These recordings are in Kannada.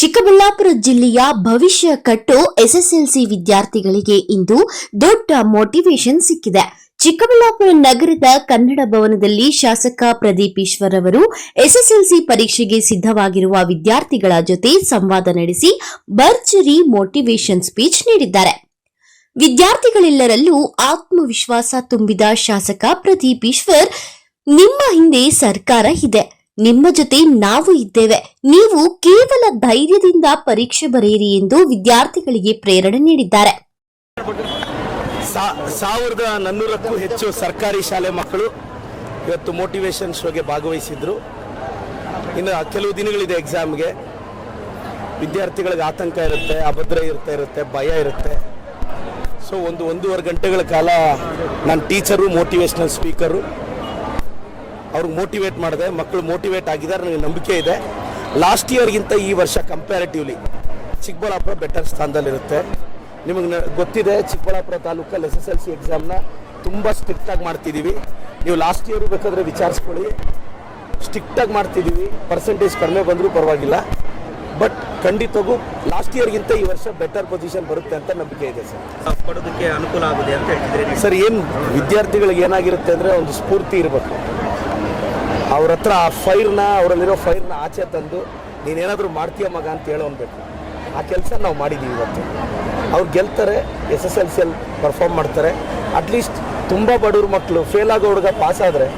ಚಿಕ್ಕಬಳ್ಳಾಪುರ ಜಿಲ್ಲೆಯ ಭವಿಷ್ಯ ಕಟ್ಟೋ ಎಸ್ಎಸ್ಎಲ್ಸಿ ವಿದ್ಯಾರ್ಥಿಗಳಿಗೆ ಇಂದು ದೊಡ್ಡ ಮೋಟಿವೇಶನ್ ಸಿಕ್ಕಿದೆ. ಚಿಕ್ಕಬಳ್ಳಾಪುರ ನಗರದ ಕನ್ನಡ ಭವನದಲ್ಲಿ ಶಾಸಕ ಪ್ರದೀಪ್ ಈಶ್ವರ್ ಅವರು ಎಸ್ಎಸ್ಎಲ್ಸಿ ಪರೀಕ್ಷೆಗೆ ಸಿದ್ಧವಾಗಿರುವ ವಿದ್ಯಾರ್ಥಿಗಳ ಜೊತೆ ಸಂವಾದ ನಡೆಸಿ ಭರ್ಜರಿ ಮೋಟಿವೇಶನ್ ಸ್ಪೀಚ್ ನೀಡಿದ್ದಾರೆ. ವಿದ್ಯಾರ್ಥಿಗಳೆಲ್ಲರಲ್ಲೂ ಆತ್ಮವಿಶ್ವಾಸ ತುಂಬಿದ ಶಾಸಕ ಪ್ರದೀಪ್ ಈಶ್ವರ್, ನಿಮ್ಮ ಹಿಂದೆ ಸರ್ಕಾರ ಇದೆ, ನಿಮ್ಮ ಜೊತೆ ನಾವು ಇದ್ದೇವೆ, ನೀವು ಕೇವಲ ಧೈರ್ಯದಿಂದ ಪರೀಕ್ಷೆ ಬರೆಯಿರಿ ಎಂದು ವಿದ್ಯಾರ್ಥಿಗಳಿಗೆ ಪ್ರೇರಣೆ ನೀಡಿದ್ದಾರೆ. 1400ಕ್ಕೂ ಹೆಚ್ಚು ಸರ್ಕಾರಿ ಶಾಲೆ ಮಕ್ಕಳು ಇವತ್ತು ಮೋಟಿವೇಶನ್ ಶೋಗೆ ಭಾಗವಹಿಸಿದ್ರು. ಇನ್ನು ಕೆಲವು ದಿನಗಳಿದೆ ಎಕ್ಸಾಮ್ಗೆ. ವಿದ್ಯಾರ್ಥಿಗಳಿಗೆ ಆತಂಕ ಇರುತ್ತೆ, ಅಭದ್ರ ಇರುತ್ತೆ, ಭಯ ಇರುತ್ತೆ. ಸೊ ಒಂದೂವರೆ ಗಂಟೆಗಳ ಕಾಲ ನಾನು ಟೀಚರು, ಮೋಟಿವೇಶನಲ್ ಸ್ಪೀಕರು, ಅವ್ರಿಗೆ ಮೋಟಿವೇಟ್ ಮಾಡಿದೆ. ಮಕ್ಕಳು ಮೋಟಿವೇಟ್ ಆಗಿದ್ದಾರೆ, ನನಗೆ ನಂಬಿಕೆ ಇದೆ. ಲಾಸ್ಟ್ ಇಯರ್ಗಿಂತ ಈ ವರ್ಷ ಕಂಪ್ಯಾರಿಟಿವ್ಲಿ ಚಿಕ್ಕಬಳ್ಳಾಪುರ ಬೆಟರ್ ಸ್ಥಾನದಲ್ಲಿರುತ್ತೆ. ನಿಮಗೆ ಗೊತ್ತಿದೆ, ಚಿಕ್ಕಬಳ್ಳಾಪುರ ತಾಲೂಕಲ್ಲಿ SSLC ಎಕ್ಸಾಮ್ನ ತುಂಬ ಸ್ಟ್ರಿಕ್ಟಾಗಿ ಮಾಡ್ತಿದ್ದೀವಿ. ನೀವು ಲಾಸ್ಟ್ ಇಯರ್ ಬೇಕಾದರೆ ವಿಚಾರಿಸ್ಕೊಳ್ಳಿ, ಸ್ಟ್ರಿಕ್ಟಾಗಿ ಮಾಡ್ತಿದ್ದೀವಿ. ಪರ್ಸೆಂಟೇಜ್ ಕಡಿಮೆ ಬಂದರೂ ಪರವಾಗಿಲ್ಲ, ಬಟ್ ಖಂಡಿತವಾಗೂ ಲಾಸ್ಟ್ ಇಯರ್ಗಿಂತ ಈ ವರ್ಷ ಬೆಟರ್ ಪೊಸಿಷನ್ ಬರುತ್ತೆ ಅಂತ ನಂಬಿಕೆ ಇದೆ ಸರ್. ಪಡೋದಕ್ಕೆ ಅನುಕೂಲ ಆಗಿದೆ ಅಂತ ಹೇಳ್ತಿದ್ರೆ ಸರ್, ಏನು ವಿದ್ಯಾರ್ಥಿಗಳಿಗೆ ಏನಾಗಿರುತ್ತೆ ಅಂದರೆ ಒಂದು ಸ್ಫೂರ್ತಿ ಇರಬೇಕು. ಅವ್ರ ಹತ್ರ ಆ ಅವರಲ್ಲಿರೋ ಫೈರ್ನ ಆಚೆ ತಂದು ನೀನೇನಾದರೂ ಮಾಡ್ತೀಯ ಮಗ ಅಂತ ಹೇಳೋನ್ಬೇಕು. ಆ ಕೆಲಸ ನಾವು ಮಾಡಿದ್ದೀವಿ ಇವತ್ತು. ಅವ್ರು ಗೆಲ್ತಾರೆ, SSLCಯಲ್ಲಿ ಪರ್ಫಾರ್ಮ್ ಮಾಡ್ತಾರೆ. ಅಟ್ಲೀಸ್ಟ್ ತುಂಬ ಬಡವ್ರ ಮಕ್ಕಳು, ಫೇಲ್ ಆಗೋ ಹುಡುಗ ಪಾಸ್ ಆದರೆ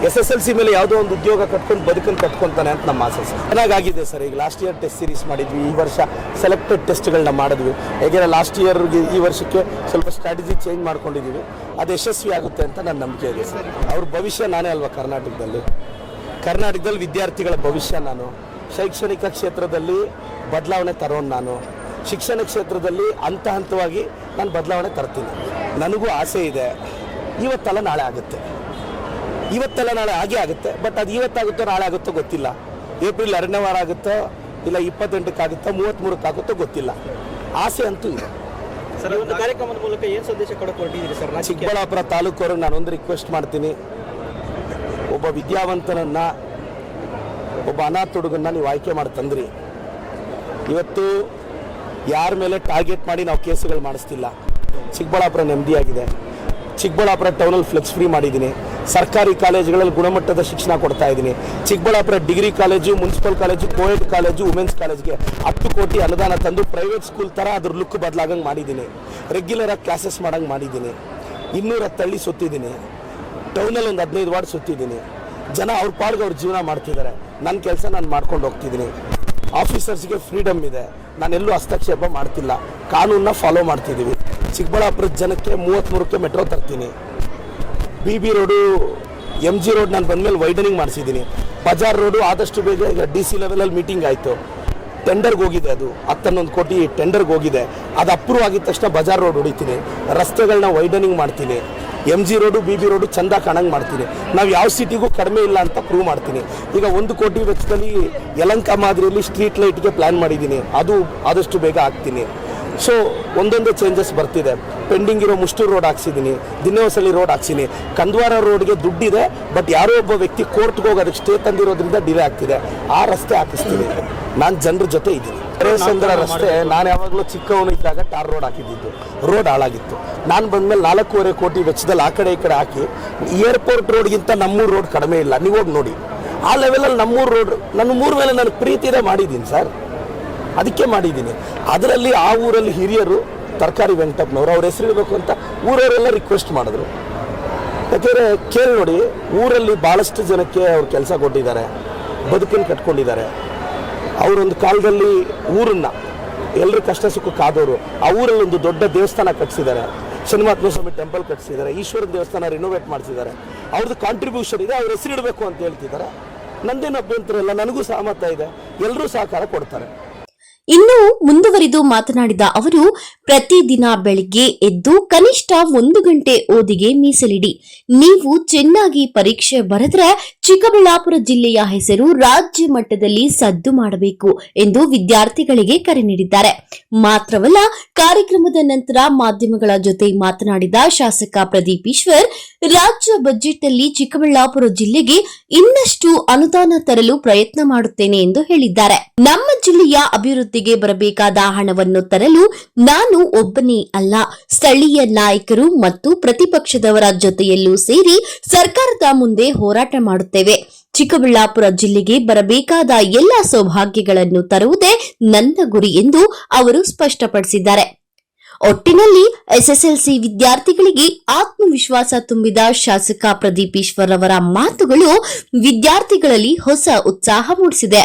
SSLC ಮೇಲೆ ಯಾವುದೋ ಒಂದು ಉದ್ಯೋಗ ಕಟ್ಕೊಂಡು ಬದುಕನ್ನು ಕಟ್ಕೊತಾನೆ ಅಂತ ನಮ್ಮ ಆಸೆ ಸರ್. ಚೆನ್ನಾಗಾಗಿದೆ ಸರ್. ಈಗ ಲಾಸ್ಟ್ ಇಯರ್ ಟೆಸ್ಟ್ ಸೀರೀಸ್ ಮಾಡಿದ್ವಿ, ಈ ವರ್ಷ ಸೆಲೆಕ್ಟೆಡ್ ಟೆಸ್ಟ್ಗಳನ್ನ ಮಾಡಿದ್ವಿ. ಯಾಕೆಂದರೆ ಲಾಸ್ಟ್ ಇಯರ್ಗೆ ಈ ವರ್ಷಕ್ಕೆ ಸ್ವಲ್ಪ ಸ್ಟ್ರಾಟಜಿ ಚೇಂಜ್ ಮಾಡ್ಕೊಂಡಿದ್ದೀವಿ. ಅದು ಯಶಸ್ವಿ ಆಗುತ್ತೆ ಅಂತ ನನ್ನ ನಂಬಿಕೆ ಇದೆ ಸರ್. ಅವ್ರ ಭವಿಷ್ಯ ನಾನೇ ಅಲ್ವಾ ಕರ್ನಾಟಕದಲ್ಲಿ ವಿದ್ಯಾರ್ಥಿಗಳ ಭವಿಷ್ಯ ನಾನು. ಶೈಕ್ಷಣಿಕ ಕ್ಷೇತ್ರದಲ್ಲಿ ಬದಲಾವಣೆ ತರೋನು ನಾನು. ಶಿಕ್ಷಣ ಕ್ಷೇತ್ರದಲ್ಲಿ ಹಂತವಾಗಿ ನಾನು ಬದಲಾವಣೆ ತರ್ತೀನಿ. ನನಗೂ ಆಸೆ ಇದೆ, ಇವತ್ತಲ್ಲ ನಾಳೆ ಆಗುತ್ತೆ, ಇವತ್ತೆಲ್ಲ ನಾಳೆ ಆಗೇ ಆಗುತ್ತೆ. ಬಟ್ ಅದು ಇವತ್ತಾಗುತ್ತೋ ನಾಳೆ ಆಗುತ್ತೋ ಗೊತ್ತಿಲ್ಲ. ಏಪ್ರಿಲ್ 2ನೇ ವಾರ ಆಗುತ್ತೋ ಇಲ್ಲ 28ಕ್ಕೆ ಆಗುತ್ತೋ 33ಕ್ಕೆ ಆಗುತ್ತೋ ಗೊತ್ತಿಲ್ಲ. ಆಸೆ ಅಂತೂ ಇದೆ ಸರ್. ಒಂದು ಕಾರ್ಯಕ್ರಮದ ಮೂಲಕ ಏನು ಸಂದೇಶ ಕೊಡಕ್ಕೆ ಹೊರಟಿದ್ದೀರಿ ಸರ್? ಚಿಕ್ಕಬಳ್ಳಾಪುರ ತಾಲೂಕವ್ರಿಗೆ ನಾನೊಂದು ರಿಕ್ವೆಸ್ಟ್ ಮಾಡ್ತೀನಿ. ಒಬ್ಬ ವಿದ್ಯಾವಂತನನ್ನು, ಒಬ್ಬ ಅನಾಥ ಹುಡುಗನ್ನ ನೀವು ಆಯ್ಕೆ ಮಾಡಿ ತಂದ್ರಿ. ಇವತ್ತು ಯಾರ ಮೇಲೆ ಟಾರ್ಗೆಟ್ ಮಾಡಿ ನಾವು ಕೇಸುಗಳು ಮಾಡಿಸ್ತಿಲ್ಲ. ಚಿಕ್ಕಬಳ್ಳಾಪುರ ನೆಮ್ಮದಿಯಾಗಿದೆ. ಚಿಕ್ಕಬಳ್ಳಾಪುರ ಟೌನಲ್ಲಿ ಫ್ಲೆಕ್ಸ್ ಫ್ರೀ ಮಾಡಿದ್ದೀನಿ. ಸರ್ಕಾರಿ ಕಾಲೇಜುಗಳಲ್ಲಿ ಗುಣಮಟ್ಟದ ಶಿಕ್ಷಣ ಕೊಡ್ತಾ ಇದ್ದೀನಿ. Chikkaballapur degree college, municipal college, coed college, women's ಕಾಲೇಜ್ಗೆ 10 ಕೋಟಿ ಅನುದಾನ ತಂದು ಪ್ರೈವೇಟ್ ಸ್ಕೂಲ್ ಥರ ಅದ್ರ ಲುಕ್ ಬದಲಾಗಂಗೆ ಮಾಡಿದ್ದೀನಿ. ರೆಗ್ಯುಲರಾಗಿ ಕ್ಲಾಸಸ್ ಮಾಡಂಗೆ ಮಾಡಿದ್ದೀನಿ. 210 ಹಳ್ಳಿ ಸುತ್ತಿದ್ದೀನಿ. ಟೌನಲ್ಲಿ ಒಂದು 15 ವಾರ್ಡ್ ಸುತ್ತಿದ್ದೀನಿ. ಜನ ಅವ್ರ ಪಾಡ್ಗೆ ಅವ್ರ ಜೀವನ ಮಾಡ್ತಿದ್ದಾರೆ. ನನ್ನ ಕೆಲಸ ನಾನು ಮಾಡ್ಕೊಂಡು ಹೋಗ್ತಿದ್ದೀನಿ. ಆಫೀಸರ್ಸ್ಗೆ ಫ್ರೀಡಮ್ ಇದೆ, ನಾನೆಲ್ಲೂ ಹಸ್ತಕ್ಷೇಪ ಮಾಡ್ತಿಲ್ಲ. ಕಾನೂನನ್ನ ಫಾಲೋ ಮಾಡ್ತಿದ್ದೀವಿ. ಚಿಕ್ಕಬಳ್ಳಾಪುರದ ಜನಕ್ಕೆ 33ಕ್ಕೆ ಮೆಟ್ರೋ ತರ್ತೀನಿ. BB ರೋಡು, MG ರೋಡ್ ನಾನು ಬಂದಮೇಲೆ ವೈಡನಿಂಗ್ ಮಾಡಿಸಿದ್ದೀನಿ. ಬಜಾರ್ ರೋಡು ಆದಷ್ಟು ಬೇಗ ಈಗ DC ಲೆವೆಲಲ್ಲಿ ಮೀಟಿಂಗ್ ಆಯಿತು. ಟೆಂಡರ್ಗೆ ಹೋಗಿದೆ, ಅದು 11 ಕೋಟಿ ಟೆಂಡರ್ಗೆ ಹೋಗಿದೆ. ಅದು ಅಪ್ರೂವ್ ಆಗಿದ ತಕ್ಷಣ ಬಜಾರ್ ರೋಡ್ ಹೊಡಿತೀನಿ. ರಸ್ತೆಗಳನ್ನ ವೈಡನಿಂಗ್ ಮಾಡ್ತೀನಿ. MG ರೋಡು, BB ರೋಡು ಚಂದ ಕಾಣಂಗೆ ಮಾಡ್ತೀನಿ. ನಾವು ಯಾವ ಸಿಟಿಗೂ ಕಡಿಮೆ ಇಲ್ಲ ಅಂತ ಪ್ರೂವ್ ಮಾಡ್ತೀನಿ. ಈಗ 1 ಕೋಟಿ ವೆಚ್ಚದಲ್ಲಿ ಯಲಂಕ ಮಾದರಿಯಲ್ಲಿ ಸ್ಟ್ರೀಟ್ ಲೈಟ್ಗೆ ಪ್ಲ್ಯಾನ್ ಮಾಡಿದ್ದೀನಿ. ಅದು ಆದಷ್ಟು ಬೇಗ ಹಾಕ್ತೀನಿ. ಸೊ ಒಂದೊಂದೇ ಚೇಂಜಸ್ ಬರ್ತಿದೆ. ಪೆಂಡಿಂಗ್ ಇರೋ ಮುಷ್ಟೂರು ರೋಡ್ ಹಾಕ್ಸಿದ್ದೀನಿ, ದಿನವಸಲಿ ರೋಡ್ ಹಾಕ್ಸಿನಿ. ಕಂದ್ವಾರ ರೋಡ್ಗೆ ದುಡ್ಡಿದೆ, ಬಟ್ ಯಾರೋ ಒಬ್ಬ ವ್ಯಕ್ತಿ ಕೋರ್ಟ್ಗೆ ಹೋಗಿ ಅದಕ್ಕೆ ಸ್ಟೇ ತಂದಿರೋದ್ರಿಂದ ಡಿಲೇ ಆಗ್ತಿದೆ. ಆ ರಸ್ತೆ ಹಾಕಿಸ್ತೀನಿ. ನಾನು ಜನರ ಜೊತೆ ಇದ್ದೀನಿ. ಹರೇಶ್ಚಂದ್ರ ರಸ್ತೆ ನಾನು ಯಾವಾಗಲೂ ಚಿಕ್ಕವನು ಇದ್ದಾಗ ಟಾರ್ ರೋಡ್ ಹಾಕಿದ್ದು. ರೋಡ್ ಹಾಳಾಗಿತ್ತು. ನಾನು ಬಂದಮೇಲೆ 4.5 ಕೋಟಿ ವೆಚ್ಚದಲ್ಲಿ ಆ ಕಡೆ ಈ ಕಡೆ ಹಾಕಿ, ಏರ್ಪೋರ್ಟ್ ರೋಡ್ಗಿಂತ ನಮ್ಮೂರು ರೋಡ್ ಕಡಿಮೆ ಇಲ್ಲ. ನೀವು ಹೋಗಿ ನೋಡಿ. ಆ ಲೆವೆಲಲ್ಲಿ ನಮ್ಮೂರು ರೋಡ್, ನನ್ನ ಮೂರು ಮೇಲೆ ನನಗೆ ಪ್ರೀತಿದೆ ಮಾಡಿದ್ದೀನಿ ಸರ್. ಅದಕ್ಕೆ ಮಾಡಿದ್ದೀನಿ. ಅದರಲ್ಲಿ ಆ ಊರಲ್ಲಿ ಹಿರಿಯರು, ತರಕಾರಿ ವೆಂಕಟಪ್ಪನವರು, ಅವ್ರ ಹೆಸರು ಇರಬೇಕು ಅಂತ ಊರವರೆಲ್ಲ ರಿಕ್ವೆಸ್ಟ್ ಮಾಡಿದ್ರು. ಯಾಕೆಂದರೆ ಕೇಳಿ ನೋಡಿ, ಊರಲ್ಲಿ ಭಾಳಷ್ಟು ಜನಕ್ಕೆ ಅವ್ರು ಕೆಲಸ ಕೊಟ್ಟಿದ್ದಾರೆ, ಬದುಕನ್ನು ಕಟ್ಕೊಂಡಿದ್ದಾರೆ. ಅವರೊಂದು ಕಾಲದಲ್ಲಿ ಊರನ್ನು ಎಲ್ಲರೂ ಕಷ್ಟ ಸುಖಕ್ಕೆ ಆದವರು. ಆ ಊರಲ್ಲಿ ಒಂದು ದೊಡ್ಡ ದೇವಸ್ಥಾನ ಕಟ್ಟಿಸಿದ್ದಾರೆ, ಶನಿಮಹಾತ್ಮ ಸ್ವಾಮಿ ಟೆಂಪಲ್ ಕಟ್ಟಿಸಿದ್ದಾರೆ, ಈಶ್ವರನ ದೇವಸ್ಥಾನ ರಿನೋವೇಟ್ ಮಾಡಿಸಿದ್ದಾರೆ. ಅವ್ರದ್ದು ಕಾಂಟ್ರಿಬ್ಯೂಷನ್ ಇದೆ, ಅವ್ರ ಹೆಸರು ಇಡಬೇಕು ಅಂತ ಹೇಳ್ತಿದ್ದಾರೆ. ನಂದೇನು ಅಭ್ಯಂತರ ಇಲ್ಲ, ನನಗೂ ಸಹಮತ ಇದೆ. ಎಲ್ಲರೂ ಸಹಕಾರ ಕೊಡ್ತಾರೆ. ಇನ್ನು ಮುಂದುವರಿದು ಮಾತನಾಡಿದ ಅವರು ಪ್ರತಿದಿನ ಬೆಳಿಗ್ಗೆ ಎದ್ದು ಕನಿಷ್ಠ 1 ಗಂಟೆ ಓದಿಗೆ ಮೀಸಲಿಡಿ. ನೀವು ಚೆನ್ನಾಗಿ ಪರೀಕ್ಷೆ ಬರೆದ್ರೆ ಚಿಕ್ಕಬಳ್ಳಾಪುರ ಜಿಲ್ಲೆಯ ಹೆಸರು ರಾಜ್ಯ ಮಟ್ಟದಲ್ಲಿ ಸದ್ದು ಮಾಡಬೇಕು ಎಂದು ವಿದ್ಯಾರ್ಥಿಗಳಿಗೆ ಕರೆ ನೀಡಿದ್ದಾರೆ. ಮಾತ್ರವಲ್ಲ, ಕಾರ್ಯಕ್ರಮದ ನಂತರ ಮಾಧ್ಯಮಗಳ ಜೊತೆ ಮಾತನಾಡಿದ ಶಾಸಕ ಪ್ರದೀಪ್ ಈಶ್ವರ್, ರಾಜ್ಯ ಬಜೆಟ್ನಲ್ಲಿ ಚಿಕ್ಕಬಳ್ಳಾಪುರ ಜಿಲ್ಲೆಗೆ ಇನ್ನಷ್ಟು ಅನುದಾನ ತರಲು ಪ್ರಯತ್ನ ಮಾಡುತ್ತೇನೆ ಎಂದು ಹೇಳಿದ್ದಾರೆ. ನಮ್ಮ ಜಿಲ್ಲೆಯ ಅಭಿವೃದ್ಧಿಗೆ ಬರಬೇಕಾದ ಹಣವನ್ನು ತರಲು ನಾನು ಒಬ್ಬನೇ ಅಲ್ಲ, ಸ್ಥಳೀಯ ನಾಯಕರು ಮತ್ತು ಪ್ರತಿಪಕ್ಷದವರ ಜೊತೆಯಲ್ಲೂ ಸೇರಿ ಸರ್ಕಾರದ ಮುಂದೆ ಹೋರಾಟ ಮಾಡುತ್ತೇವೆ. ಚಿಕ್ಕಬಳ್ಳಾಪುರ ಜಿಲ್ಲೆಗೆ ಬರಬೇಕಾದ ಎಲ್ಲ ಸೌಭಾಗ್ಯಗಳನ್ನು ತರುವುದೇ ನನ್ನ ಗುರಿ ಎಂದು ಅವರು ಸ್ಪಷ್ಟಪಡಿಸಿದ್ದಾರೆ. ಒಟ್ಟಿನಲ್ಲಿ ಎಸ್ಎಸ್ಎಲ್ಸಿ ವಿದ್ಯಾರ್ಥಿಗಳಿಗೆ ಆತ್ಮವಿಶ್ವಾಸ ತುಂಬಿದ ಶಾಸಕ ಪ್ರದೀಪ್ ಈಶ್ವರ್ ಅವರ ಮಾತುಗಳು ವಿದ್ಯಾರ್ಥಿಗಳಲ್ಲಿ ಹೊಸ ಉತ್ಸಾಹ ಮೂಡಿಸಿದೆ.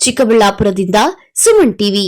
ಚಿಕ್ಕಬಳ್ಳಾಪುರದಿಂದ ಸುಮನ್ ಟಿವಿ.